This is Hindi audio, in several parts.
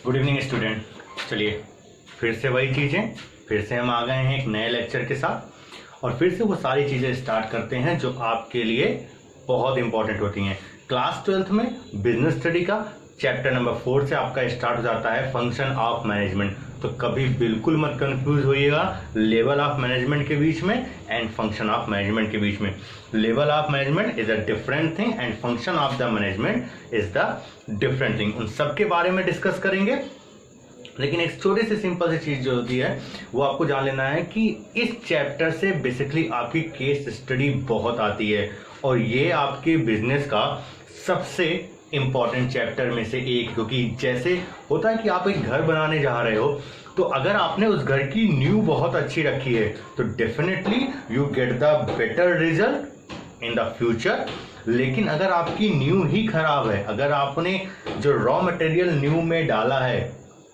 Good evening student. चलिए फिर से वही चीज़ें, फिर से हम आ गए हैं एक नए लेक्चर के साथ और फिर से वो सारी चीज़ें स्टार्ट करते हैं जो आपके लिए बहुत इंपॉर्टेंट होती हैं। क्लास 12th में बिजनेस स्टडी का चैप्टर नंबर 4 से आपका स्टार्ट हो जाता है फंक्शन ऑफ मैनेजमेंट। तो कभी बिल्कुल मत कंफ्यूज होइएगा लेवल ऑफ मैनेजमेंट के बीच में एंड फंक्शन ऑफ मैनेजमेंट के बीच में। Level of management is a different thing and function of the management is the different thing. उन सब के बारे में डिस्कस करेंगे, लेकिन एक छोटी सी सिंपल सी चीज जो होती है वो आपको जान लेना है कि इस चैप्टर से बेसिकली आपकी केस स्टडी बहुत आती है और ये आपके बिजनेस का सबसे इंपॉर्टेंट चैप्टर में से एक, क्योंकि जैसे होता है कि आप एक घर बनाने जा रहे हो तो अगर आपने उस घर की न्यू बहुत अच्छी रखी है तो definitely you get the better result in the future. लेकिन अगर आपकी न्यू ही खराब है, अगर आपने जो रॉ मटेरियल न्यू में डाला है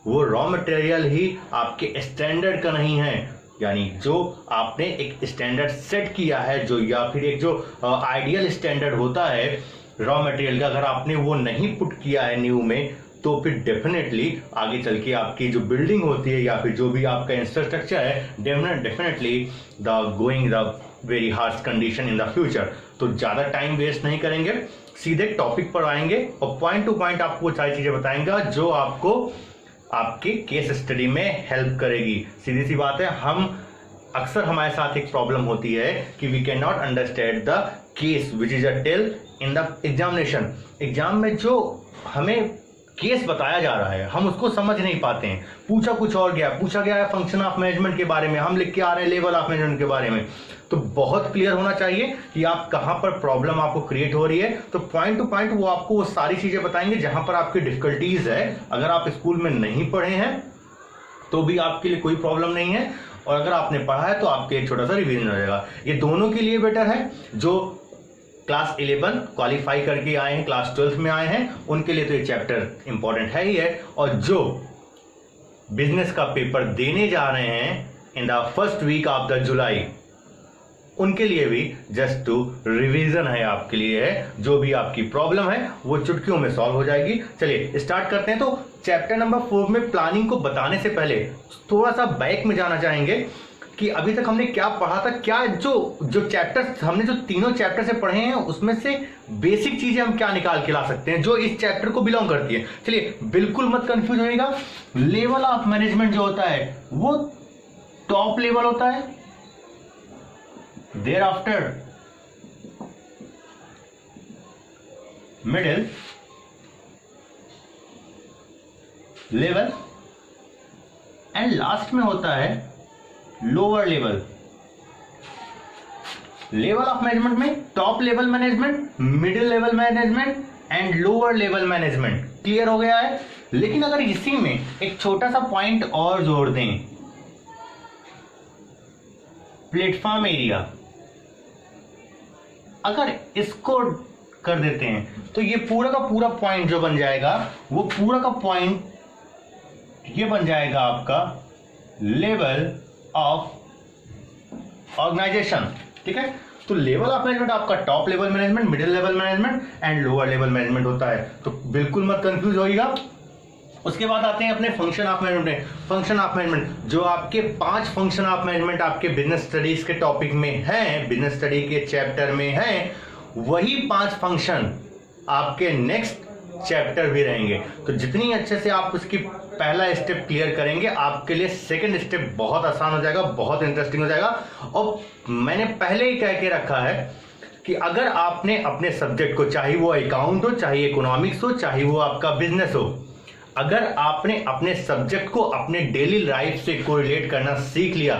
वो रॉ मटेरियल ही आपके स्टैंडर्ड का नहीं है, यानी जो आपने एक स्टैंडर्ड सेट किया है जो या फिर एक जो आइडियल स्टैंडर्ड होता है रॉ मटेरियल का, अगर आपने वो नहीं पुट किया है न्यू में तो फिर डेफिनेटली आगे चल के आपकी जो बिल्डिंग होती है या फिर जो भी आपका इंफ्रास्ट्रक्चर है definitely the going the very harsh condition in the future. तो ज़्यादा टाइम वेस्ट नहीं करेंगे, सीधे टॉपिक पर आएंगे और पॉइंट टू पॉइंट आपको सारी चीज़ें बताएंगे जो आपको आपके केस स्टडी में हेल्प करेगी। सीधी सी बात है, हम अक्सर हमारे साथ एक प्रॉब्लम होती है कि we can not understand the case which is a tell in the examination. Exam में जो हमें केस बताया जा रहा है हम उसको समझ नहीं पाते हैं। पूछा कुछ और गया, पूछा गया है फंक्शन ऑफ मैनेजमेंट के बारे में, हम लिख के आ रहे हैं लेवल ऑफ मैनेजमेंट के बारे में। तो बहुत क्लियर होना चाहिए कि आप कहां पर प्रॉब्लम आपको क्रिएट हो रही है। तो पॉइंट टू पॉइंट वो आपको वो सारी चीजें बताएंगे जहां पर आपकी डिफिकल्टीज है। अगर आप स्कूल में नहीं पढ़े हैं तो भी आपके लिए कोई प्रॉब्लम नहीं है, और अगर आपने पढ़ा है तो आपके एक छोटा सा रिवीजन हो जाएगा। ये दोनों के लिए बेटर है। जो क्लास 11 क्वालिफाई करके आए हैं, क्लास 12 में आए हैं, उनके लिए तो ये चैप्टर इंपॉर्टेंट है ही है, और जो बिजनेस का पेपर देने जा रहे हैं in the first week of the July उनके लिए भी जस्ट टू रिवीजन है, आपके लिए है। जो भी आपकी प्रॉब्लम है वो चुटकियों में सॉल्व हो जाएगी। चलिए स्टार्ट करते हैं। तो चैप्टर नंबर 4 में प्लानिंग को बताने से पहले थोड़ा सा बैक में जाना चाहेंगे कि अभी तक हमने क्या पढ़ा था, क्या जो चैप्टर हमने जो तीनों चैप्टर से पढ़े हैं उसमें से बेसिक चीजें हम क्या निकाल के ला सकते हैं जो इस चैप्टर को बिलोंग करती है। चलिए बिल्कुल मत कंफ्यूज होइएगा। लेवल ऑफ मैनेजमेंट जो होता है वो टॉप लेवल होता है, thereafter middle level and last में होता है lower level. Level of management में top level management, middle level management and lower level management. Clear हो गया है। लेकिन अगर इसी में एक छोटा सा पॉइंट और जोड़ दें, प्लेटफॉर्म एरिया, अगर इसको कर देते हैं तो ये पूरा का पूरा पॉइंट जो बन जाएगा वो पूरा का पॉइंट ये बन जाएगा आपका लेवल ऑफ ऑर्गेनाइजेशन। ठीक है, तो लेवल ऑफ मैनेजमेंट आपका top level management, middle level management and lower level management होता है। तो बिल्कुल मत कंफ्यूज होइएगा। उसके बाद आते हैं अपने function of management. Function of management जो आपके 5 फंक्शन ऑफ मैनेजमेंट आपके बिजनेस स्टडीज के टॉपिक में हैं, बिजनेस स्टडी के चैप्टर में हैं, वही 5 फंक्शन आपके नेक्स्ट चैप्टर भी रहेंगे। तो जितनी अच्छे से आप उसकी पहला स्टेप क्लियर करेंगे आपके लिए सेकंड स्टेप बहुत आसान हो जाएगा, बहुत इंटरेस्टिंग हो जाएगा। और मैंने पहले ही कह के रखा है कि अगर आपने अपने सब्जेक्ट को, चाहे वो अकाउंट हो, चाहे इकोनॉमिक्स हो, चाहे वो आपका बिजनेस हो, अगर आपने अपने सब्जेक्ट को अपने डेली लाइफ से कोरिलेट करना सीख लिया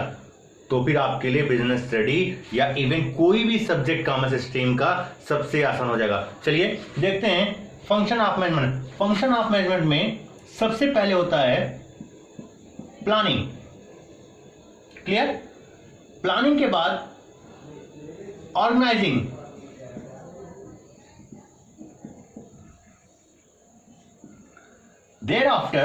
तो फिर आपके लिए बिजनेस स्टडी या इवन कोई भी सब्जेक्ट कॉमर्स स्ट्रीम का सबसे आसान हो जाएगा। चलिए देखते हैं function of management. Function of management में सबसे पहले होता है प्लानिंग। क्लियर? प्लानिंग के बाद organizing, thereafter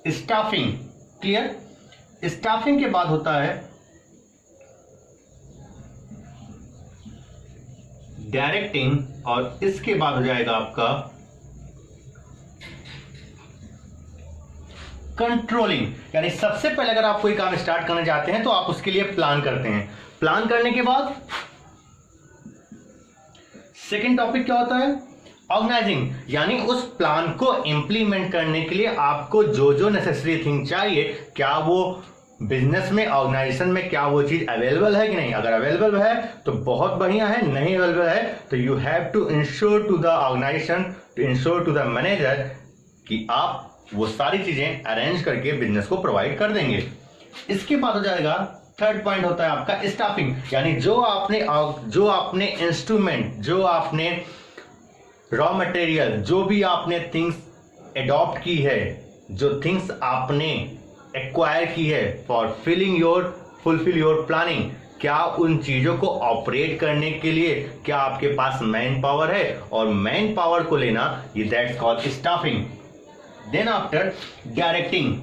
staffing. Clear? Staffing के बाद होता है डायरेक्टिंग, और इसके बाद हो जाएगा आपका कंट्रोलिंग। यानी सबसे पहले अगर आप कोई काम स्टार्ट करना चाहते हैं तो आप उसके लिए प्लान करते हैं। प्लान करने के बाद सेकंड टॉपिक क्या होता है, ऑर्गेनाइजिंग। यानी उस प्लान को इंप्लीमेंट करने के लिए आपको जो जो नेसेसरी थिंग चाहिए, क्या वो बिजनेस में, ऑर्गेनाइजेशन में क्या वो चीज अवेलेबल है कि नहीं। अगर अवेलेबल है तो बहुत बढ़िया है, नहीं अवेलेबल है तो you have to ensure to the organization, to ensure to the manager कि आप वो सारी चीजें अरेंज करके बिजनेस को प्रोवाइड कर देंगे। इसके बाद हो जाएगा थर्ड पॉइंट होता है आपका स्टाफिंग। यानी जो आपने इंस्ट्रूमेंट, जो आपने रॉ मटेरियल, जो भी आपने थिंग्स एडॉप्ट की है, जो थिंग्स आपने एक्वायर की है फॉर फुलफिल योर प्लानिंग, क्या उन चीजों को ऑपरेट करने के लिए क्या आपके पास मैन पावर है, और मैन पावर को लेना, ये that's called staffing. Then after directing,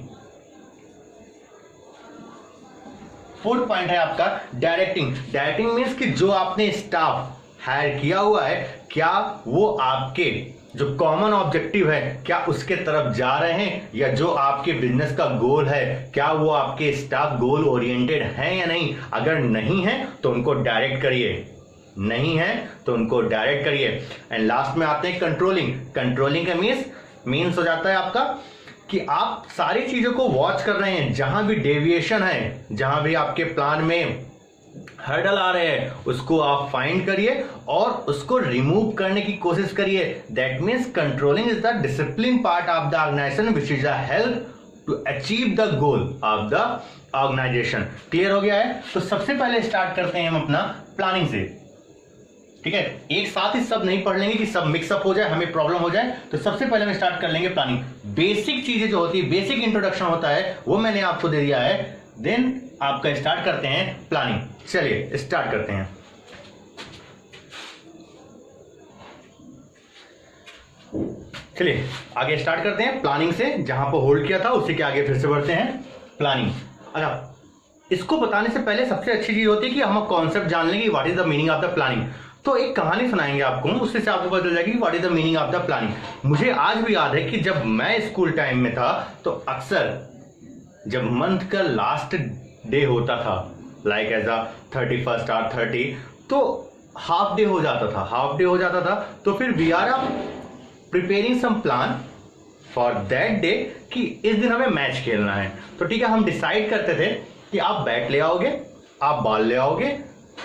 fourth point है आपका डायरेक्टिंग। डायरेक्टिंग मीन्स कि जो आपने स्टाफ हायर किया हुआ है, क्या वो आपके जो कॉमन ऑब्जेक्टिव है क्या उसके तरफ जा रहे हैं, या जो आपके बिजनेस का गोल है क्या वो आपके स्टाफ गोल ओरिएंटेड हैं या नहीं। अगर नहीं है तो उनको डायरेक्ट करिए, नहीं है तो उनको डायरेक्ट करिए। एंड लास्ट में आते हैं कंट्रोलिंग। कंट्रोलिंग का मीन्स हो जाता है आपका कि आप सारी चीजों को वॉच कर रहे हैं, जहां भी डेविएशन है, जहां भी आपके प्लान में हर्डल आ रहे हैं, उसको आप फाइंड करिए और उसको रिमूव करने की कोशिश करिए। That means controlling is the discipline part of the organization which is the help to achieve the goal of the organization. Clear हो गया है? तो सबसे पहले स्टार्ट करते हैं हम अपना प्लानिंग से, ठीक है। एक साथ ही सब नहीं पढ़ लेंगे कि सब मिक्सअप हो जाए, हमें प्रॉब्लम हो जाए। तो सबसे पहले हम स्टार्ट कर लेंगे प्लानिंग। बेसिक चीजें जो होती है, बेसिक इंट्रोडक्शन होता है, वो मैंने आपको दे दिया है। देन आपका स्टार्ट करते हैं प्लानिंग। चलिए स्टार्ट करते हैं। चलिए आगे स्टार्ट करते हैं प्लानिंग से, जहां पर होल्ड किया था उसी के आगे फिर से बढ़ते हैं प्लानिंग। अच्छा, इसको बताने से पहले सबसे अच्छी चीज होती है कि हम कॉन्सेप्ट जान लेंगे what is the meaning of the planning. तो एक कहानी सुनाएंगे आपको, उससे आपको पता चल जाएगी what is the meaning of the planning. मुझे आज भी याद है कि जब मैं स्कूल टाइम में था तो अक्सर जब मंथ का लास्ट डे होता था, लाइक एज अ 31st और 30, तो हाफ डे हो जाता था। तो फिर we are preparing some plan for that day कि इस दिन हमें मैच खेलना है। तो ठीक है, हम डिसाइड करते थे कि आप बैट ले आओगे, आप बॉल ले आओगे,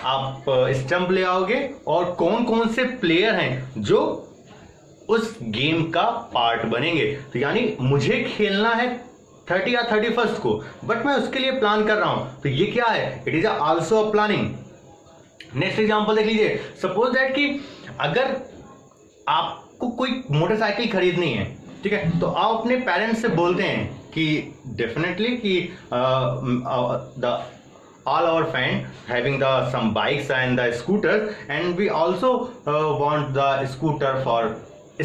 आप स्टंप ले आओगे, और कौन कौन से प्लेयर हैं जो उस गेम का पार्ट बनेंगे। तो यानी मुझे खेलना है 30 या 31st को, बट मैं उसके लिए प्लान कर रहा हूं। तो ये क्या है? It is also a planning. Next example देख लीजिए। सपोज दैट कि अगर आपको कोई मोटरसाइकिल खरीदनी है, ठीक है, तो आप अपने पेरेंट्स से बोलते हैं कि डेफिनेटली कि the all our friend having the some bikes and the scooters, and we also want the scooter for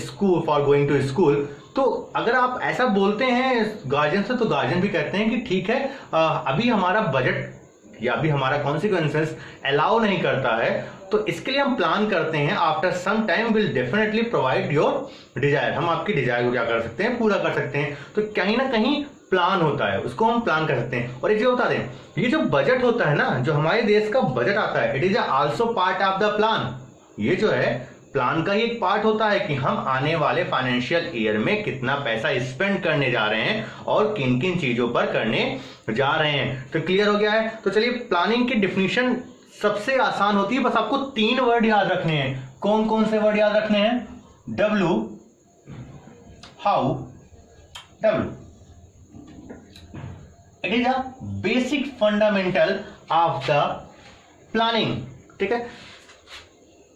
school, for going to school। तो अगर आप ऐसा बोलते हैं गार्जियन से, तो गार्जियन भी कहते हैं कि ठीक है, अभी हमारा बजट या अभी हमारा कॉन्सिक्वेंसेस अलाउ नहीं करता है, तो इसके लिए हम प्लान करते हैं। After some time will definitely provide your desire. हम आपकी डिजायर को क्या कर सकते हैं? पूरा कर सकते हैं। तो कहीं ना कहीं प्लान होता है, उसको हम प्लान कर सकते हैं। और एक जो बता दें, ये जो बजट होता है ना, जो हमारे देश का बजट आता है, it is also part of the plan. ये जो है प्लान का ही एक पार्ट होता है कि हम आने वाले फाइनेंशियल ईयर में कितना पैसा स्पेंड करने जा रहे हैं और किन किन चीजों पर करने जा रहे हैं। तो क्लियर हो गया है? तो चलिए, प्लानिंग की डिफिनीशन सबसे आसान होती है, बस आपको 3 वर्ड याद रखने हैं। कौन कौन से वर्ड याद रखने हैं? W, how, W. It is a basic fundamental of the planning, ठीक है।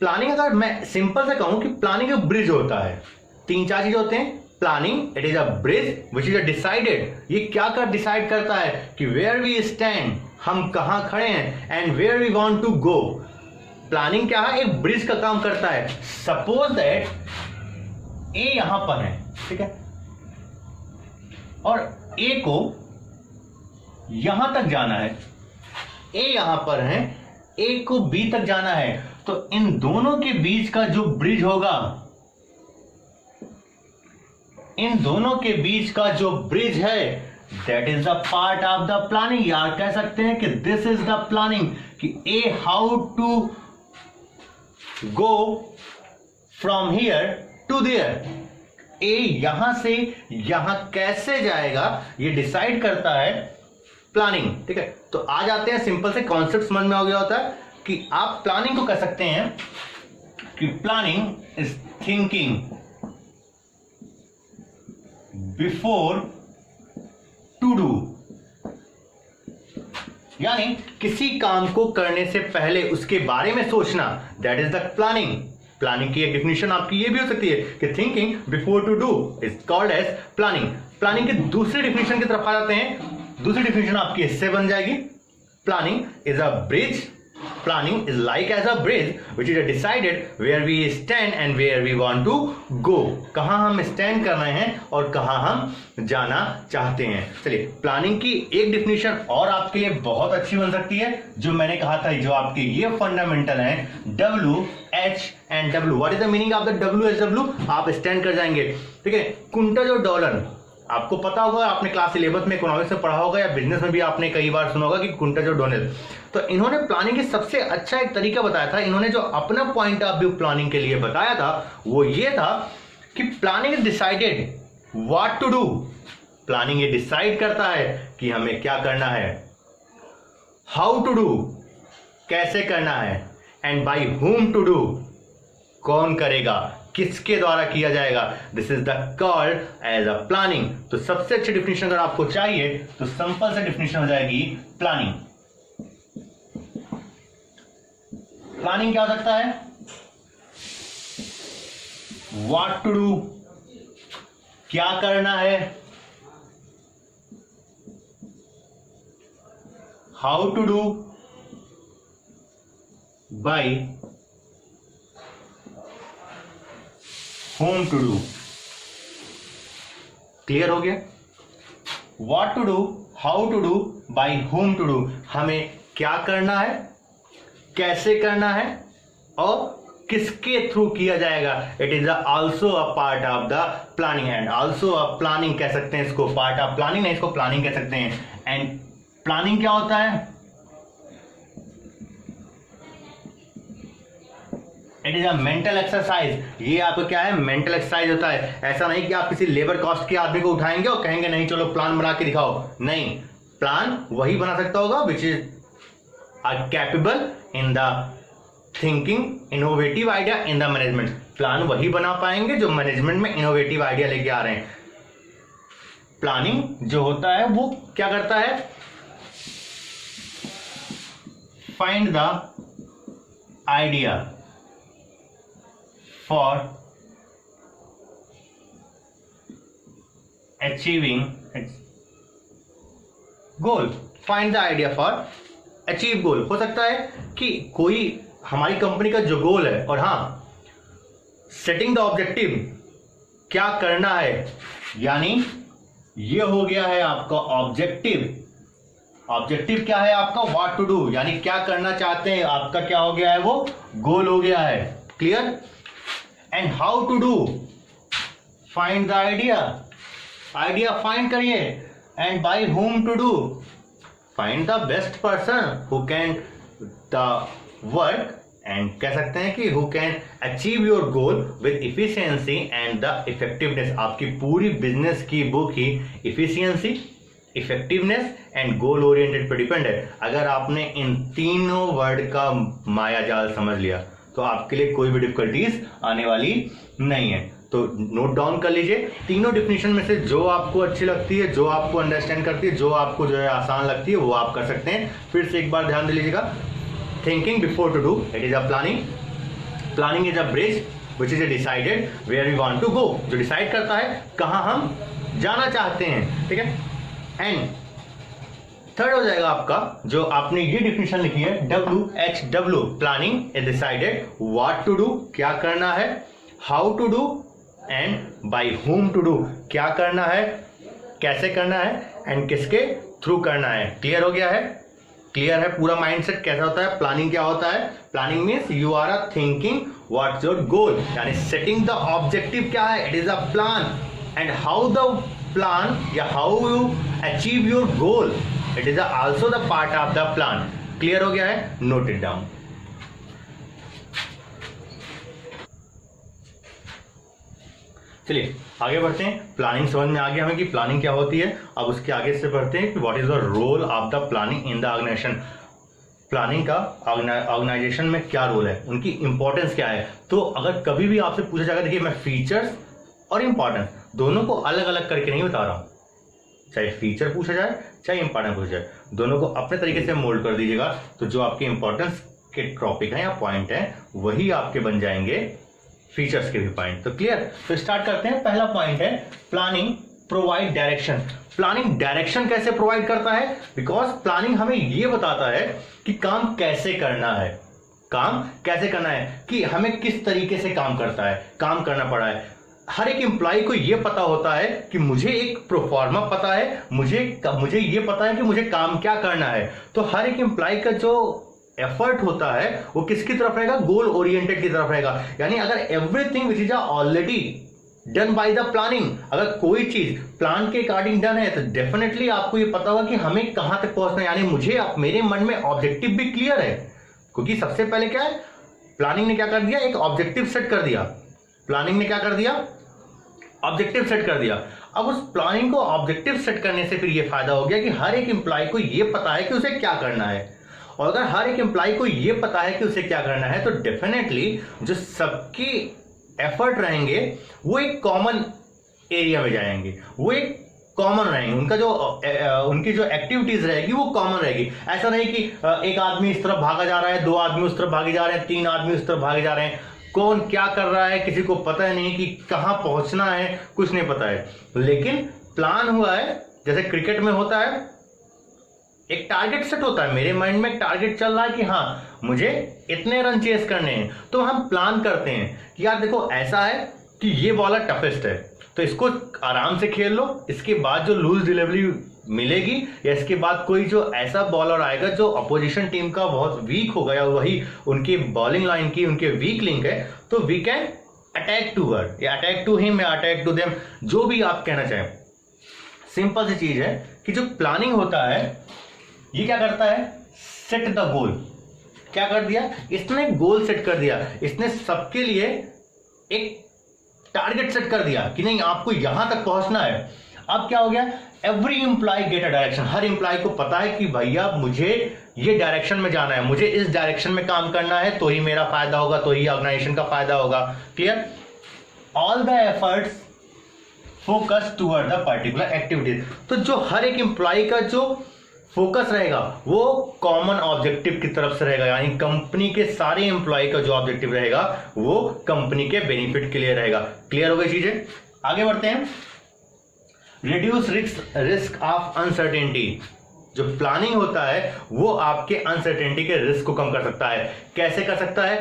प्लानिंग अगर मैं सिंपल से कहूं कि प्लानिंग एक ब्रिज होता है। 3-4 चीजें होते हैं। Planning, it is a bridge which is a decided. ये क्या कर डिसाइड करता है कि वेयर वी स्टैंड, हम कहां खड़े हैं, and where we want to go. Planning क्या है? एक ब्रिज का काम करता है। सपोज दैट ए यहां पर है, ठीक है, और ए को यहां तक जाना है। ए यहां पर है, ए को बी तक जाना है। तो इन दोनों के बीच का जो ब्रिज होगा, इन दोनों के बीच का जो ब्रिज है, that is the part of the planning. यार कह सकते हैं कि दिस इज द प्लानिंग, कि uh how to go from here to there. Uh यहां से यहां कैसे जाएगा, ये डिसाइड करता है प्लानिंग। ठीक है, तो आ जाते हैं सिंपल से कॉन्सेप्ट समझ में हो गया होता है कि आप प्लानिंग को कह सकते हैं कि planning is thinking before to do, यानी किसी काम को करने से पहले उसके बारे में सोचना, that is the planning. Planning की एक डिफिनेशन आपकी ये भी हो सकती है कि thinking before to do is called as planning. Planning की दूसरी डिफिनेशन की तरफ आ जाते हैं। दूसरी डिफिनेशन आपकी इससे बन जाएगी, planning is a bridge. Planning is like as a bridge which is decided where we stand and where we want to go। कहां हम स्टैंड कर रहे हैं और कहां हम जाना चाहते हैं। चलिए, प्लानिंग की एक डिफिनेशन और आपके लिए बहुत अच्छी बन सकती है, जो मैंने कहा था, जो आपके ये फंडामेंटल है, W H and W। What is the meaning of the W H W? आप स्टैंड कर जाएंगे। ठीक है, क्विंटल और डॉलर आपको पता होगा, आपने क्लास 11th में इकोनॉमिक्स में पढ़ा होगा या बिजनेस में भी आपने कई बार सुना होगा कि क्विंटल और डॉलर। तो इन्होंने प्लानिंग की सबसे अच्छा एक तरीका बताया था। इन्होंने जो अपना पॉइंट ऑफ व्यू प्लानिंग के लिए बताया था वो ये था कि planning is decided what to do. Planning ये डिसाइड करता है कि हमें क्या करना है, हाउ टू डू कैसे करना है, and by whom to do कौन करेगा, किसके द्वारा किया जाएगा। This is the called as a planning. तो सबसे अच्छी डिफिनेशन अगर आपको चाहिए तो सिंपल से डिफिनेशन हो जाएगी प्लानिंग। प्लानिंग क्या हो सकता है? व्हाट टू डू क्या करना है, how to do by whom to do। Clear हो गया? what to do, how to do, by whom to do। हमें क्या करना है, कैसे करना है और किसके थ्रू किया जाएगा। It is also a part of the planning and also a planning कह सकते हैं इसको, पार्ट ऑफ प्लानिंग नहीं, इसको प्लानिंग कह सकते हैं। एंड प्लानिंग क्या होता है? It is a mental exercise. ये आपका क्या है? मेंटल एक्सरसाइज होता है। ऐसा नहीं कि आप किसी लेबर कॉस्ट के आदमी को उठाएंगे और कहेंगे नहीं चलो प्लान बना के दिखाओ। नहीं, प्लान वही बना सकता होगा which is capable in the thinking innovative idea in the management. Plan वही बना पाएंगे जो मैनेजमेंट में इनोवेटिव आइडिया लेके आ रहे हैं। प्लानिंग जो होता है वो क्या करता है? Find the idea for achieving goal। find the idea for achieve goal। हो सकता है कि कोई हमारी कंपनी का जो गोल है, और हाँ, सेटिंग द ऑब्जेक्टिव क्या करना है, यानी ये हो गया है आपका ऑब्जेक्टिव। ऑब्जेक्टिव क्या है आपका? व्हाट टू डू, यानी क्या करना चाहते हैं, आपका क्या हो गया है? वो गोल हो गया है। Clear? And how to do, find the idea. Idea find करिए। And by whom to do, find the best person who can the work, and कह सकते हैं कि who can achieve your goal with efficiency and the effectiveness. आपकी पूरी बिजनेस की बुक ही efficiency, effectiveness and goal oriented पर डिपेंड है। अगर आपने इन तीनों वर्ड का माया जाल समझ लिया तो आपके लिए कोई भी डिफिकल्टीज आने वाली नहीं है। तो नोट डाउन कर लीजिए, तीनों डिफिनेशन में से जो आपको अच्छी लगती है, जो आपको अंडरस्टैंड करती है, जो आपको जो है आसान लगती है, वो आप कर सकते हैं। फिर से एक बार ध्यान दे लीजिएगा, thinking before to do, it is a planning. Planning is a bridge which is decided where we want to go. जो डिसाइड करता है कहां हम जाना चाहते हैं। ठीक है। एंड थर्ड हो जाएगा आपका, जो आपने ये डिफिनेशन लिखी है, WHW। Planning is decided what to do क्या करना है, how to do and by whom to do क्या करना है, कैसे करना है, एंड किसके थ्रू करना है। क्लियर हो गया है? क्लियर है पूरा माइंडसेट कैसा होता है? प्लानिंग क्या होता है? Planning means you are a thinking what's your goal, यानी सेटिंग द ऑब्जेक्टिव क्या है? It is a plan, and how the plan या how you achieve your goal, it is also the part of the plan. Clear हो गया है? Note it down. चलिए आगे बढ़ते हैं। प्लानिंग समझ में आ गया हमें कि प्लानिंग क्या होती है। अब उसके आगे से बढ़ते हैं कि what is the role of the planning in the organisation. Planning का ऑर्गेनाइजेशन में क्या रोल है, उनकी इंपॉर्टेंस क्या है। तो अगर कभी भी आपसे पूछा जाएगा, देखिए मैं फीचर्स और इंपॉर्टेंस दोनों को अलग अलग करके नहीं बता रहा हूं, चाहे फीचर पूछा जाए चाहे इंपॉर्टेंस पूछा जाए, दोनों को अपने तरीके से मोल्ड कर दीजिएगा। तो जो आपके इंपॉर्टेंस के टॉपिक है या पॉइंट है वही आपके बन जाएंगे फीचर्स के भी पॉइंट। तो क्लियर? तो स्टार्ट करते हैं। पहला पॉइंट है planning provide direction. Planning direction कैसे प्रोवाइड करता है? बिकॉज प्लानिंग हमें यह बताता है कि काम कैसे करना है, काम कैसे करना है, कि हमें किस तरीके से काम करना पड़ा है। हर एक एम्प्लॉय को यह पता होता है कि मुझे एक प्रोफार्मा पता है, मुझे ये पता है कि मुझे काम क्या करना है। तो हर एक एम्प्लॉय का जो एफर्ट होता है वो किसकी तरफ रहेगा? गोल ओरिएंटेड की तरफ रहेगा। यानी अगर everything which is already done by the planning, अगर कोई चीज प्लान के अकॉर्डिंग डन है तो डेफिनेटली आपको ये पता होगा कि हमें कहां तक पहुंचना है, यानी मुझे मेरे मन में ऑब्जेक्टिव भी क्लियर है। क्योंकि सबसे पहले क्या है, प्लानिंग ने क्या कर दिया? एक ऑब्जेक्टिव सेट कर दिया। प्लानिंग ने क्या कर दिया? ऑब्जेक्टिव सेट कर दिया। अब उस प्लानिंग को ऑब्जेक्टिव सेट करने से फिर ये फायदा हो गया कि हर एक एम्प्लॉय को ये पता है कि उसे क्या करना है। और अगर हर एक एम्प्लॉय को ये पता है कि उसे क्या करना है तो डेफिनेटली जो सबकी एफर्ट रहेंगे वो एक कॉमन एरिया में जाएंगे, वो एक कॉमन रहेंगे। उनकी जो एक्टिविटीज रहेगी वो कॉमन रहेगी। ऐसा नहीं कि एक आदमी इस तरफ भागा जा रहा है, दो आदमी उस तरफ भागे जा रहे हैं, तीन आदमी उस तरफ भागे जा रहे हैं, कौन क्या कर रहा है किसी को पता नहीं, कि कहां पहुंचना है कुछ नहीं पता है। लेकिन प्लान हुआ है, जैसे क्रिकेट में होता है एक टारगेट सेट होता है, मेरे माइंड में एक टारगेट चल रहा है कि हाँ मुझे इतने रन चेस करने हैं, तो हम प्लान करते हैं कि यार देखो ऐसा है कि ये बॉलर टफेस्ट है तो इसको आराम से खेल लो, इसके बाद जो लूज डिलीवरी मिलेगी या इसके बाद कोई जो ऐसा बॉलर आएगा जो अपोजिशन टीम का बहुत वीक होगा या वही उनकी बॉलिंग लाइन की उनके वीक लिंक है, तो we can attack to her या अटैक टू हिम या अटैक टू देम, जो भी आप कहना चाहें। सिंपल सी चीज है कि जो प्लानिंग होता है ये क्या करता है? Set the goal. क्या कर दिया? इसने गोल सेट कर दिया, इसने सबके लिए एक टारगेट सेट कर दिया कि नहीं आपको यहां तक पहुंचना है। अब क्या हो गया? Every employ get a direction. हर एम्प्लॉय को पता है कि भैया मुझे ये डायरेक्शन में जाना है, मुझे इस डायरेक्शन में काम करना है, तो ही मेरा फायदा होगा, तो ही ऑर्गेनाइजेशन का फायदा होगा। Clear? All the efforts focus toward the particular activities. तो जो हर एक एम्प्लॉय का जो फोकस रहेगा वो कॉमन ऑब्जेक्टिव की तरफ से रहेगा, यानी कंपनी के सारे एम्प्लॉय का जो ऑब्जेक्टिव रहेगा वो कंपनी के बेनिफिट के लिए रहेगा। क्लियर हो गई चीजें? आगे बढ़ते हैं। Reduce risk of uncertainty. जो प्लानिंग होता है वो आपके अनसर्टेनिटी के रिस्क को कम कर सकता है। कैसे कर सकता है?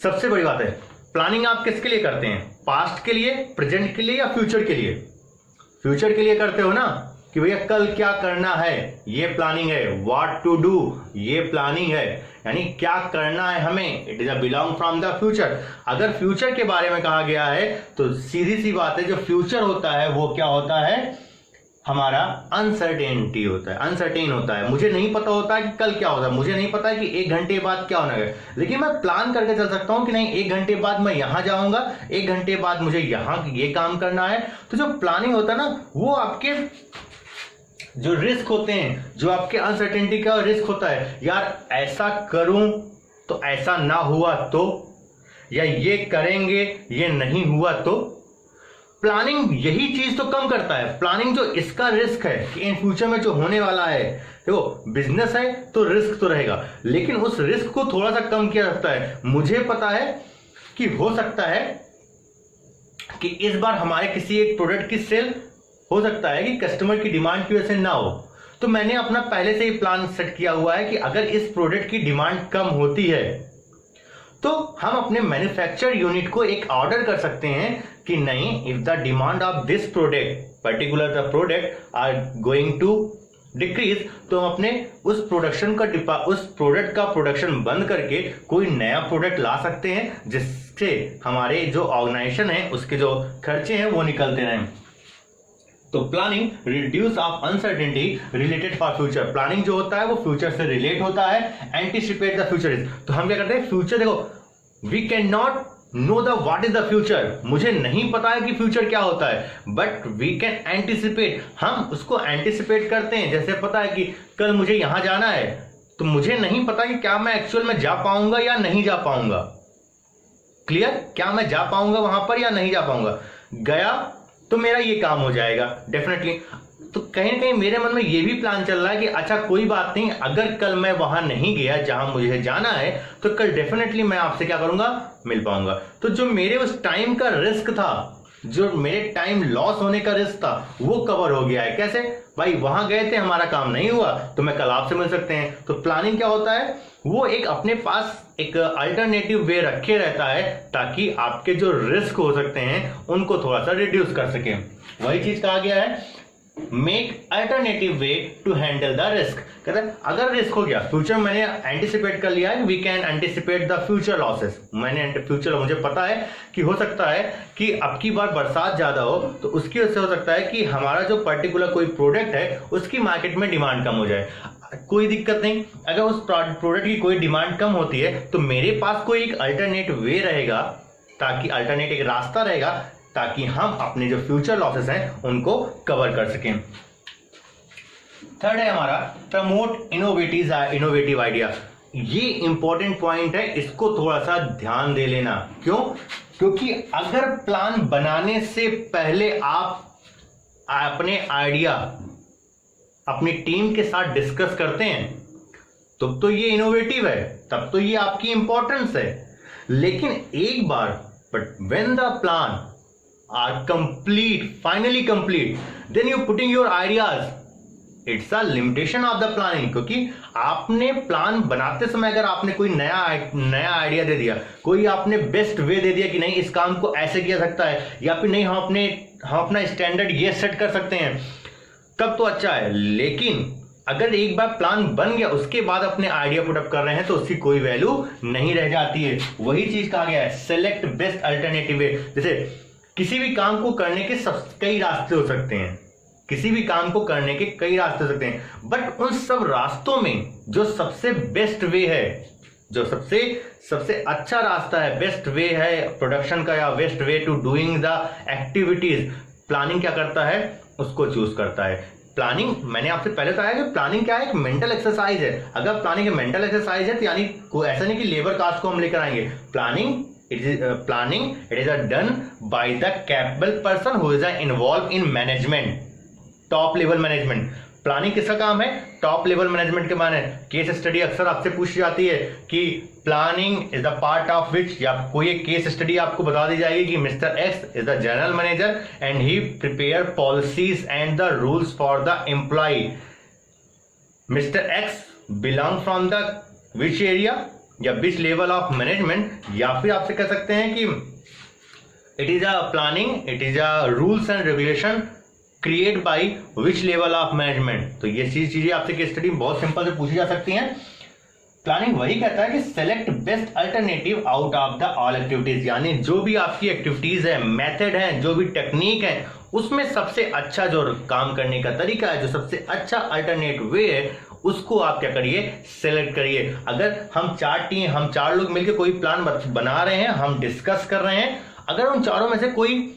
सबसे बड़ी बात है, प्लानिंग आप किसके लिए करते हैं? पास्ट के लिए, प्रेजेंट के लिए या फ्यूचर के लिए? फ्यूचर के लिए करते हो ना, कि भैया कल क्या करना है, ये प्लानिंग है। व्हाट टू डू, ये प्लानिंग है, यानी क्या करना है हमें। It is a belong from the future. अगर फ्यूचर के बारे में कहा गया है तो सीधी सी बात है, जो फ्यूचर होता है वो क्या होता है? हमारा अनसर्टेनिटी होता है, अनसर्टेन होता है। मुझे नहीं पता होता है कि कल क्या होता है, मुझे नहीं पता है कि 1 घंटे बाद क्या होना है, लेकिन मैं प्लान करके चल सकता हूं कि नहीं 1 घंटे बाद मैं यहां जाऊंगा, 1 घंटे बाद मुझे यहां ये काम करना है। तो जो प्लानिंग होता है ना, वो आपके जो रिस्क होते हैं, जो आपके अनसर्टेनिटी का रिस्क होता है, यार ऐसा करूं तो ऐसा ना हुआ तो, या ये करेंगे ये नहीं हुआ तो, प्लानिंग यही चीज तो कम करता है। प्लानिंग जो इसका रिस्क है कि इन फ्यूचर में जो होने वाला है, देखो बिजनेस है तो रिस्क तो रहेगा, लेकिन उस रिस्क को थोड़ा सा कम किया जाता है। मुझे पता है कि हो सकता है कि इस बार हमारे किसी एक प्रोडक्ट की सेल हो सकता है कि कस्टमर की डिमांड की वजह से ना हो, तो मैंने अपना पहले से ही प्लान सेट किया हुआ है कि अगर इस प्रोडक्ट की डिमांड कम होती है तो हम अपने मैन्युफैक्चर यूनिट को एक ऑर्डर कर सकते हैं कि नहीं, if the demand of this product particular the product are going to decrease, तो हम अपने उस प्रोडक्ट का प्रोडक्शन बंद करके कोई नया प्रोडक्ट ला सकते हैं जिससे हमारे जो ऑर्गेनाइजेशन है उसके जो खर्चे हैं वो निकलते रहें। तो planning reduce of uncertainty related for future. Planning जो होता है वो फ्यूचर से रिलेट होता है। एंटिसिपेट द फ्यूचर इज, तो हम क्या करते हैं फ्यूचर, देखो we can not know the what is the future, मुझे नहीं पता है कि फ्यूचर क्या होता है, बट वी कैन एंटिसिपेट, हम उसको एंटिसिपेट करते हैं। जैसे पता है कि कल मुझे यहां जाना है, तो मुझे नहीं पता कि क्या मैं एक्चुअल में जा पाऊंगा या नहीं जा पाऊंगा। क्लियर, क्या मैं जा पाऊंगा वहां पर या नहीं जा पाऊंगा। गया तो मेरा ये काम हो जाएगा डेफिनेटली। तो कहीं ना कहीं मेरे मन में ये भी प्लान चल रहा है कि अच्छा कोई बात नहीं, अगर कल मैं वहां नहीं गया जहां मुझे जाना है तो कल डेफिनेटली मैं आपसे क्या करूंगा, मिल पाऊंगा। तो जो मेरे उस टाइम का रिस्क था, जो मेरे टाइम लॉस होने का रिस्क था, वो कवर हो गया है। कैसे भाई, वहां गए थे, हमारा काम नहीं हुआ, तो मैं कल आपसे मिल सकते हैं। तो प्लानिंग क्या होता है, वो एक अपने पास एक अल्टरनेटिव वे रखे रहता है ताकि आपके जो रिस्क हो सकते हैं उनको थोड़ा सा रिड्यूस कर सके। वही चीज कहा गया है, make alternative way to handle the risk. कहते हैं अगर रिस्क हो गया, फ्यूचर मैंने एंटिसिपेट कर लिया है, we can anticipate the future losses. मैंने फ्यूचर, मुझे पता है कि हो सकता है कि अब की बार बरसात ज्यादा हो, तो उसकी वजह से हो सकता है कि हमारा जो पर्टिकुलर कोई प्रोडक्ट है उसकी मार्केट में डिमांड कम हो जाए। कोई दिक्कत नहीं, अगर उस प्रोडक्ट की कोई डिमांड कम होती है तो मेरे पास कोई एक अल्टरनेट वे रहेगा, ताकि अल्टरनेट एक रास्ता रहेगा ताकि हम अपने जो फ्यूचर लॉसेस हैं उनको कवर कर सकें। थर्ड है हमारा प्रमोट इनोवेटिव आइडिया। ये इंपॉर्टेंट पॉइंट है, इसको थोड़ा सा ध्यान दे लेना। क्यों? क्योंकि अगर प्लान बनाने से पहले आप अपने आइडिया अपनी टीम के साथ डिस्कस करते हैं तब तो ये इनोवेटिव है, तब तो ये आपकी इंपॉर्टेंस है। लेकिन एक बार, but when the plan are complete, finally complete, then you putting your ideas, it's a limitation of the planning. क्योंकि आपने प्लान बनाते समय अगर आपने कोई नया आइडिया दे दिया, कोई आपने बेस्ट वे दे दिया कि नहीं इस काम को ऐसे किया सकता है, या फिर नहीं हम अपना स्टैंडर्ड ये सेट कर सकते हैं, तब तो अच्छा है। लेकिन अगर एक बार प्लान बन गया उसके बाद अपने आइडिया पुटअप कर रहे हैं तो उसकी कोई वैल्यू नहीं रह जाती है। वही चीज कहा गया है, सेलेक्ट बेस्ट अल्टरनेटिव वे। जैसे किसी भी काम को करने के कई रास्ते हो सकते हैं, किसी भी काम को करने के कई रास्ते हो सकते हैं, बट उन सब रास्तों में जो सबसे बेस्ट वे है, जो सबसे अच्छा रास्ता है, बेस्ट वे है प्रोडक्शन का या best way to doing the activities, planning क्या करता है, उसको चूज करता है। प्लानिंग, मैंने आपसे पहले बताया कि प्लानिंग क्या है, एक मेंटल एक्सरसाइज है। अगर प्लानिंग मेंटल एक्सरसाइज है तो यानी ऐसा नहीं कि लेबर कास्ट को हम लेकर आएंगे। Planning it is done by the capable person who is involve in management, top level management. Planning किसका काम है, टॉप लेवल मैनेजमेंट के माने। केस स्टडी अक्सर आपसे पूछी जाती है कि planning is the part of which, या कोई एक केस स्टडी आपको बता दी जाएगी कि mister X is the general manager and he prepare policies and the rules for the employ. Mister X belong from the which area या विच लेवल ऑफ मैनेजमेंट, या फिर आपसे कह सकते हैं कि it is a planning, it is a rules and regulation create by which level of management. तो ये चीजें आपसे केस स्टडी में बहुत सिंपल से पूछी जा सकती हैं। प्लानिंग वही कहता है कि select best alternative out of the all activities, यानी जो भी आपकी एक्टिविटीज है, मेथड है, जो भी टेक्निक है, उसमें सबसे अच्छा जो काम करने का तरीका है, जो सबसे अच्छा अल्टरनेट वे है, उसको आप क्या करिए, सेलेक्ट करिए। अगर हम चार लोग मिलकर कोई प्लान बना रहे हैं, हम डिस्कस कर रहे हैं, अगर उन चारों में से कोई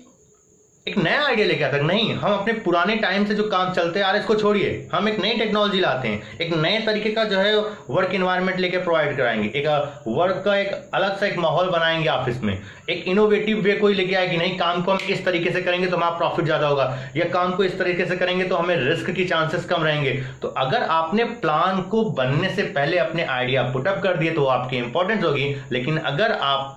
एक नया आइडिया लेके आता है, नहीं हम अपने पुराने टाइम से जो काम चलते आ रहे हैं इसको छोड़िए, हम एक नई टेक्नोलॉजी लाते हैं, एक नए तरीके का जो है वर्क इन्वायरमेंट लेके प्रोवाइड कराएंगे, एक वर्क का एक अलग सा एक माहौल बनाएंगे ऑफिस में, एक इनोवेटिव वे कोई लेके आए कि नहीं काम को हम इस तरीके से करेंगे तो हमारा प्रॉफिट ज्यादा होगा, या काम को इस तरीके से करेंगे तो हमें रिस्क की चांसेस कम रहेंगे। तो अगर आपने प्लान को बनने से पहले अपने आइडिया पुटअप कर दिए तो आपकी इंपॉर्टेंस होगी। लेकिन अगर आप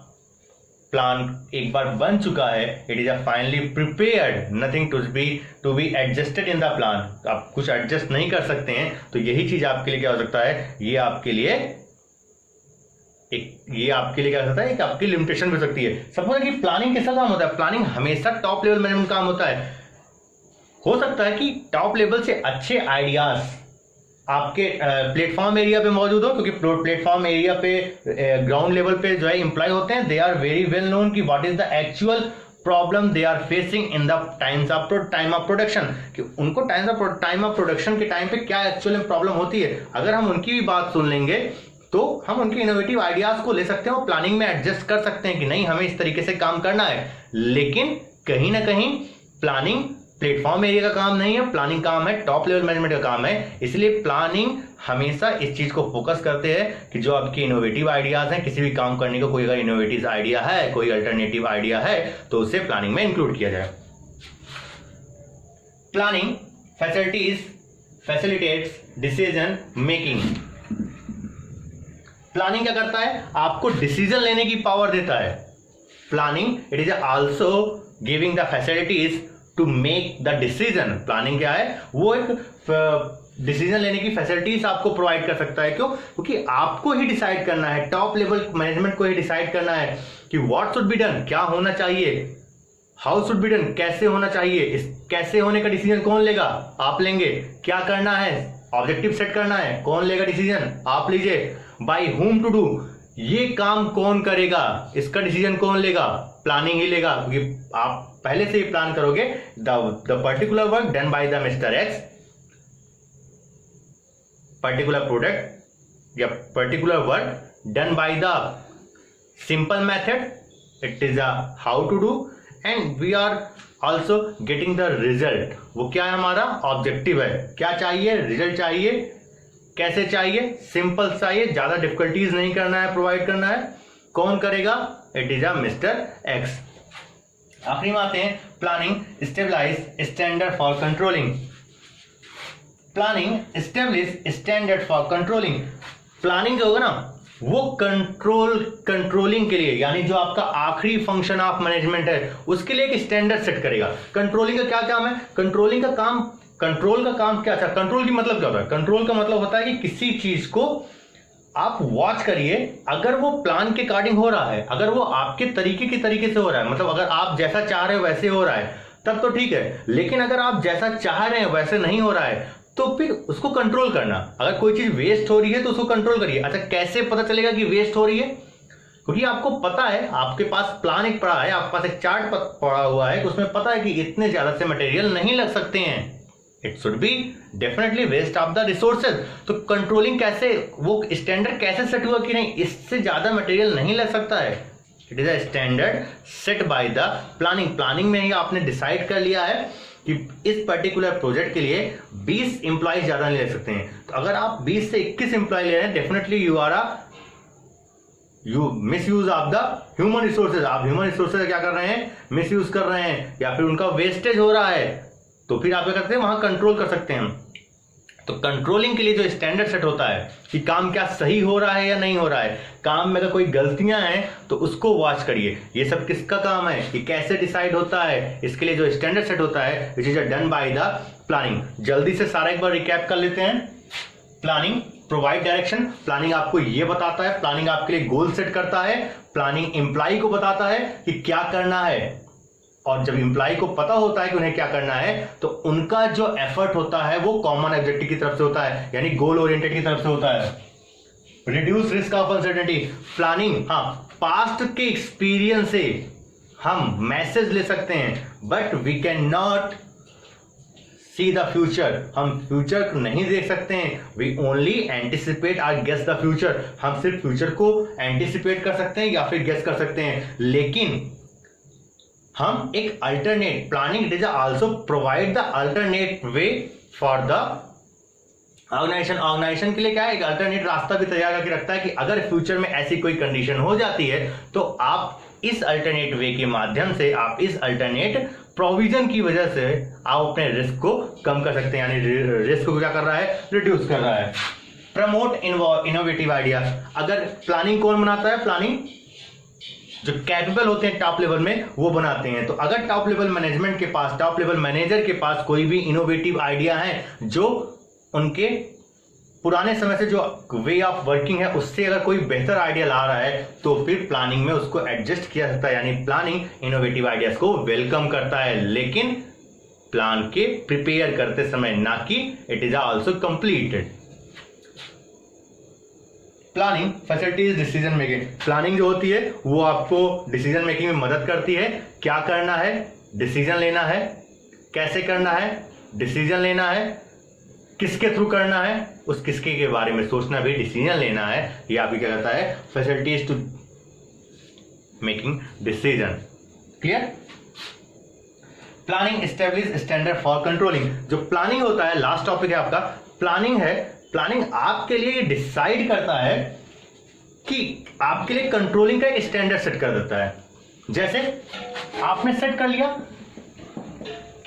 प्लान एक बार बन चुका है, it is a finally prepared, nothing to be adjusted in the plan, आप कुछ एडजस्ट नहीं कर सकते हैं, तो यही चीज आपके लिए क्या हो सकता है, ये आपके लिए क्या हो सकता है, एक आपकी लिमिटेशन भी हो सकती है। सपोज कि प्लानिंग किसका काम होता है, प्लानिंग हमेशा टॉप लेवल मैनेजमेंट काम होता है। हो सकता है कि टॉप लेवल से अच्छे आइडियाज आपके प्लेटफॉर्म एरिया पे मौजूद हो, क्योंकि प्लेटफॉर्म एरिया पे ग्राउंड लेवल पे जो है एम्प्लॉय होते हैं, they are very well known कि what is the actual problem they are facing in the time of production, कि उनको टाइम ऑफ प्रोडक्शन के टाइम पे क्या एक्चुअल प्रॉब्लम होती है। अगर हम उनकी भी बात सुन लेंगे तो हम उनके इनोवेटिव आइडियाज को ले सकते हैं और प्लानिंग में एडजस्ट कर सकते हैं कि नहीं हमें इस तरीके से काम करना है। लेकिन कहीं ना कहीं प्लानिंग प्लेटफॉर्म एरिया का काम नहीं है, प्लानिंग काम है टॉप लेवल मैनेजमेंट का काम है। इसलिए प्लानिंग हमेशा इस चीज को फोकस करते हैं कि जो आपके इनोवेटिव आइडियाज हैं, किसी भी काम करने का कोई अगर इनोवेटिव आइडिया है, कोई अल्टरनेटिव आइडिया है, तो उसे प्लानिंग में इंक्लूड किया जाए। Planning facilitates decision making. Planning क्या करता है, आपको डिसीजन लेने की पावर देता है। Planning it is also giving the facilities to make the decision. Planning क्या है, वो एक डिसीजन लेने की फैसिलिटीज आपको प्रोवाइड कर सकता है। क्यों? क्योंकि आपको ही डिसाइड करना है, टॉप लेवल मैनेजमेंट को ही डिसाइड करना है कि व्हाट शुड बी डन, क्या होना चाहिए, हाउ शुड बी डन, कैसे होना चाहिए। इस कैसे होने का डिसीजन कौन लेगा, आप लेंगे। क्या करना है, ऑब्जेक्टिव सेट करना है, कौन लेगा डिसीजन, आप लीजिए। बाय हुम टू डू, ये काम कौन करेगा, इसका डिसीजन कौन लेगा, प्लानिंग ही लेगा। क्योंकि आप पहले से ही प्लान करोगे the particular work done by the mister X, particular product या particular work done by the simple method, it is a how to do and we are also getting the result. वो क्या है, हमारा ऑब्जेक्टिव है। क्या चाहिए, रिजल्ट चाहिए। कैसे चाहिए, सिंपल चाहिए, ज्यादा डिफिकल्टीज नहीं करना है, प्रोवाइड करना है। कौन करेगा, it is a mister X. आखिरी में आते हैं planning stabilise standard for controlling. Planning establish standard for controlling. Planning जो होगा ना, वो कंट्रोलिंग के लिए, यानी जो आपका आखिरी फंक्शन ऑफ मैनेजमेंट है, उसके लिए एक स्टैंडर्ड सेट करेगा। कंट्रोलिंग का क्या काम है, कंट्रोलिंग का काम, कंट्रोल का काम क्या था, कंट्रोल की मतलब क्या होता है, कंट्रोल का मतलब होता है कि किसी चीज को आप वॉच करिए, अगर वो प्लान के अकॉर्डिंग हो रहा है, अगर वो आपके तरीके से हो रहा है, मतलब अगर आप जैसा चाह रहे हो वैसे हो रहा है, तब तो ठीक है। लेकिन अगर आप जैसा चाह रहे हैं वैसे नहीं हो रहा है, तो फिर उसको कंट्रोल करना। अगर कोई चीज वेस्ट हो रही है तो उसको कंट्रोल करिए। अच्छा, कैसे पता चलेगा कि वेस्ट हो रही है, क्योंकि आपको पता है, आपके पास प्लान एक पड़ा है, आपके पास एक चार्ट पड़ा हुआ है, उसमें पता है कि इतने ज्यादा से मटेरियल नहीं लग सकते हैं, it should be definitely waste of the resources. तो कंट्रोलिंग कैसे, वो स्टैंडर्ड कैसे सेट हुआ कि नहीं इससे ज्यादा मटेरियल नहीं लग सकता है, it is a standard set by the planning. Planning में ही आपने डिसाइड कर लिया है कि इस पर्टिकुलर प्रोजेक्ट के लिए 20 इंप्लॉय ज्यादा नहीं ले सकते हैं। तो अगर आप 20 से 21 इंप्लॉय ले रहे हैं, definitely you miss use of the human resources. आप ह्यूमन रिसोर्सेज क्या कर रहे हैं, मिस यूज कर रहे हैं, या फिर उनका वेस्टेज हो रहा है। तो फिर आप क्या करते हैं, वहां कंट्रोल कर सकते हैं। तो कंट्रोलिंग के लिए जो स्टैंडर्ड सेट होता है कि काम क्या सही हो रहा है या नहीं हो रहा है, काम में अगर कोई गलतियां हैं तो उसको वॉच करिए। ये सब किसका काम है, ये कैसे डिसाइड होता है, इसके लिए जो स्टैंडर्ड सेट होता है which is done by the planning. जल्दी से सारा एक बार रिकैप कर लेते हैं। प्लानिंग प्रोवाइड डायरेक्शन, प्लानिंग आपको ये बताता है, प्लानिंग आपके लिए गोल सेट करता है, प्लानिंग एम्प्लॉय को बताता है कि क्या करना है, और जब एम्प्लॉय को पता होता है कि उन्हें क्या करना है, तो उनका जो एफर्ट होता है वो कॉमन ऑब्जेक्टिव की तरफ से होता है, यानी गोल ओरिएंटेड की तरफ से होता है। Reduce risk of uncertainty. Planning, हाँ, पास्ट के एक्सपीरियंस से हम मैसेज ले सकते हैं, but we can not see the future. हम फ्यूचर को नहीं देख सकते हैं, वी ओनली एंटिसिपेट और गेस द फ्यूचर। हम सिर्फ फ्यूचर को एंटिसिपेट कर सकते हैं या फिर गेस कर सकते हैं, लेकिन हम एक alternate planning it is also provide the alternate way for the organisation. Organisation के लिए क्या है, एक अल्टरनेट रास्ता भी तैयार करके रखता है कि अगर फ्यूचर में ऐसी कोई कंडीशन हो जाती है तो आप इस अल्टरनेट वे के माध्यम से, आप इस अल्टरनेट प्रोविजन की वजह से आप अपने रिस्क को कम कर सकते हैं, यानी रिस्क को क्या कर रहा है, रिड्यूस कर रहा है। Promote innovative idea. अगर प्लानिंग कौन बनाता है, प्लानिंग जो कैपेबल होते हैं टॉप लेवल में वो बनाते हैं। तो अगर टॉप लेवल मैनेजमेंट के पास, टॉप लेवल मैनेजर के पास कोई भी इनोवेटिव आइडिया है जो उनके पुराने समय से जो वे ऑफ वर्किंग है उससे अगर कोई बेहतर आइडिया ला रहा है, तो फिर प्लानिंग में उसको एडजस्ट किया जाता है, यानी प्लानिंग इनोवेटिव आइडियाज को वेलकम करता है, लेकिन प्लान के प्रिपेयर करते समय, ना कि it is also completed. Planning facilities decision making. Planning जो होती है वो आपको डिसीजन मेकिंग में मदद करती है। क्या करना है, डिसीजन लेना है, कैसे करना है, डिसीजन लेना है, किसके थ्रू करना है, उस किसके के बारे में सोचना भी, डिसीजन लेना है। ये आपकी क्या कहता है, facilities to making decision. Clear. Planning establish standard for controlling. जो प्लानिंग होता है, लास्ट टॉपिक है आपका प्लानिंग है। प्लानिंग आपके लिए डिसाइड करता है कि आपके लिए कंट्रोलिंग का एक स्टैंडर्ड सेट कर देता है। जैसे आपने सेट कर लिया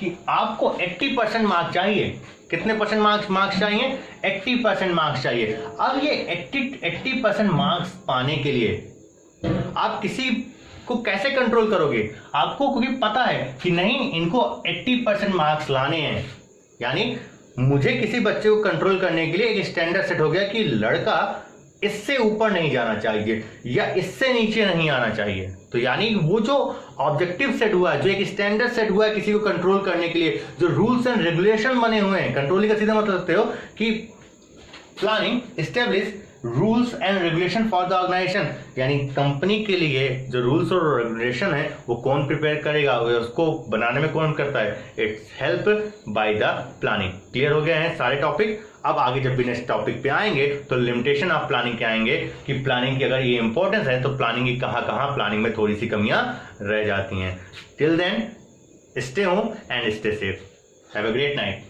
कि आपको 80% मार्क्स चाहिए। कितने परसेंट मार्क्स चाहिए? 80% मार्क्स चाहिए। अब ये 80% मार्क्स पाने के लिए आप किसी को कैसे कंट्रोल करोगे? आपको क्योंकि पता है कि नहीं, इनको 80% मार्क्स लाने हैं, यानी मुझे किसी बच्चे को कंट्रोल करने के लिए एक स्टैंडर्ड सेट हो गया कि लड़का इससे ऊपर नहीं जाना चाहिए या इससे नीचे नहीं आना चाहिए। तो यानी वो जो ऑब्जेक्टिव सेट हुआ है, जो एक स्टैंडर्ड सेट हुआ है किसी को कंट्रोल करने के लिए, जो रूल्स एंड रेगुलेशन बने हुए हैं, कंट्रोलिंग का सीधा मतलब सकते हो कि planning establish rules and regulation for the organisation, यानी कंपनी के लिए जो रूल्स और रेगुलेशन है वो कौन प्रिपेयर करेगा, उसको बनाने में कौन करता है? It's help by the planning. Clear हो गए हैं सारे टॉपिक। अब आगे जब भी नेक्स्ट टॉपिक पे आएंगे तो लिमिटेशन ऑफ प्लानिंग के आएंगे कि प्लानिंग की अगर ये इंपॉर्टेंस है तो प्लानिंग की कहां प्लानिंग में थोड़ी सी कमियां रह जाती हैं। Till then stay home and stay safe. Have a great night.